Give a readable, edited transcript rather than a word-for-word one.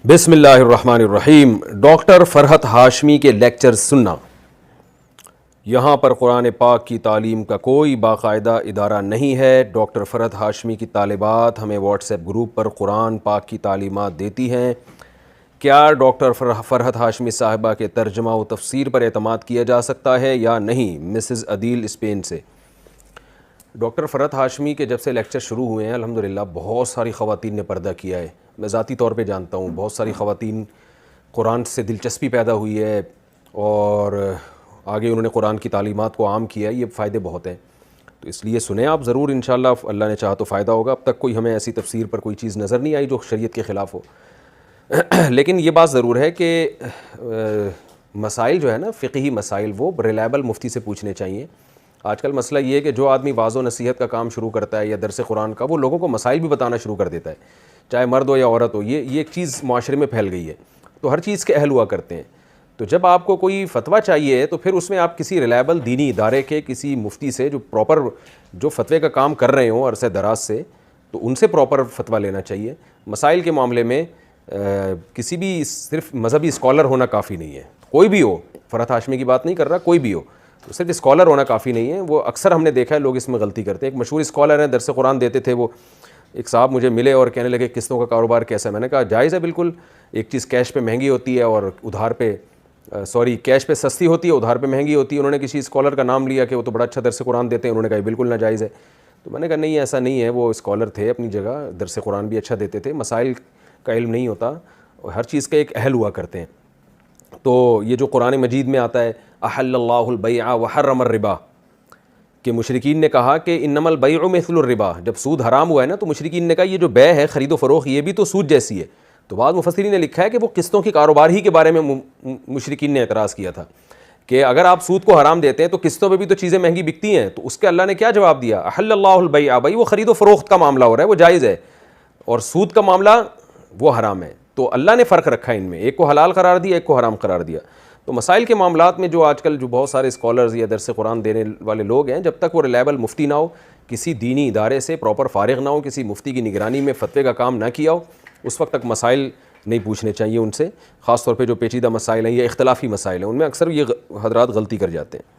بسم اللہ الرحمن الرحیم۔ ڈاکٹر فرحت ہاشمی کے لیکچر سننا۔ یہاں پر قرآن پاک کی تعلیم کا کوئی باقاعدہ ادارہ نہیں ہے۔ ڈاکٹر فرحت ہاشمی کی طالبات ہمیں واٹس ایپ گروپ پر قرآن پاک کی تعلیمات دیتی ہیں۔ کیا ڈاکٹر فرحت ہاشمی صاحبہ کے ترجمہ و تفسیر پر اعتماد کیا جا سکتا ہے یا نہیں؟ مسز عدیل اسپین سے۔ ڈاکٹر فرحت ہاشمی کے جب سے لیکچر شروع ہوئے ہیں الحمدللہ بہت ساری خواتین نے پردہ کیا ہے۔ میں ذاتی طور پہ جانتا ہوں بہت ساری خواتین قرآن سے دلچسپی پیدا ہوئی ہے اور آگے انہوں نے قرآن کی تعلیمات کو عام کیا ہے۔ یہ فائدے بہت ہیں، تو اس لیے سنیں آپ ضرور، انشاءاللہ اللہ نے چاہا تو فائدہ ہوگا۔ اب تک کوئی ہمیں ایسی تفسیر پر کوئی چیز نظر نہیں آئی جو شریعت کے خلاف ہو۔ لیکن یہ بات ضرور ہے کہ مسائل جو ہے نا، فقہی مسائل، وہ ریلائبل مفتی سے پوچھنے چاہیے۔ آج کل مسئلہ یہ ہے کہ جو آدمی واعظ و نصیحت کا کام شروع کرتا ہے یا درس قرآن کا، وہ لوگوں کو مسائل بھی بتانا شروع کر دیتا ہے، چاہے مرد ہو یا عورت ہو۔ یہ ایک چیز معاشرے میں پھیل گئی ہے، تو ہر چیز کے اہل ہوا کرتے ہیں۔ تو جب آپ کو کوئی فتویٰ چاہیے تو پھر اس میں آپ کسی ریلائبل دینی ادارے کے کسی مفتی سے جو پراپر جو فتوے کا کام کر رہے ہوں عرصہ دراز سے، تو ان سے پراپر فتویٰ لینا چاہیے۔ مسائل کے معاملے میں کسی بھی صرف مذہبی اسکالر ہونا کافی نہیں ہے، کوئی بھی ہو، فرحت ہاشمی کی بات نہیں کر رہا، کوئی بھی ہو، تو صرف اسکالر ہونا کافی نہیں ہے۔ وہ اکثر ہم نے دیکھا ہے لوگ اس میں غلطی کرتے ہیں۔ ایک مشہور اسکالر ہیں، درس قرآن دیتے تھے، وہ ایک صاحب مجھے ملے اور کہنے لگے قسطوں کا کاروبار کیسا ہے؟ میں نے کہا جائز ہے بالکل، ایک چیز کیش پہ مہنگی ہوتی ہے اور ادھار پہ کیش پہ سستی ہوتی ہے، ادھار پہ مہنگی ہوتی ہے۔ انہوں نے کسی اسکالر کا نام لیا کہ وہ تو بڑا اچھا درس قرآن دیتے ہیں، انہوں نے کہا بالکل ناجائز ہے۔ تو میں نے کہا نہیں، ایسا نہیں ہے، وہ اسکالر تھے اپنی جگہ، درس قرآن بھی اچھا دیتے تھے، مسائل کا علم نہیں ہوتا، ہر چیز کا ایک اہل ہوا کرتے ہیں۔ تو یہ جو قرآن مجید میں آتا ہے احل اللہ البیع وحرم الربا، کہ مشرکین نے کہا کہ انما البیع مثل الربا، جب سود حرام ہوا ہے نا تو مشرکین نے کہا یہ جو بیع ہے، خرید و فروخت، یہ بھی تو سود جیسی ہے۔ تو بعض مفسرین نے لکھا ہے کہ وہ قسطوں کے کاروبار ہی کے بارے میں مشرکین نے اعتراض کیا تھا کہ اگر آپ سود کو حرام دیتے ہیں تو قسطوں پہ بھی تو چیزیں مہنگی بکتی ہیں۔ تو اس کے اللہ نے کیا جواب دیا؟ احل اللہ البیع، بھائی وہ خرید و فروخت کا معاملہ ہو رہا ہے، وہ جائز ہے، اور سود کا معاملہ وہ حرام ہے۔ تو اللہ نے فرق رکھا ہے ان میں، ایک کو حلال قرار دیا، ایک کو حرام قرار دیا۔ تو مسائل کے معاملات میں جو آج کل جو بہت سارے اسکالرز یا درس قرآن دینے والے لوگ ہیں، جب تک وہ ریلائبل مفتی نہ ہو، کسی دینی ادارے سے پراپر فارغ نہ ہو، کسی مفتی کی نگرانی میں فتوے کا کام نہ کیا ہو، اس وقت تک مسائل نہیں پوچھنے چاہیے ان سے، خاص طور پہ جو پیچیدہ مسائل ہیں یا اختلافی مسائل ہیں، ان میں اکثر یہ حضرات غلطی کر جاتے ہیں۔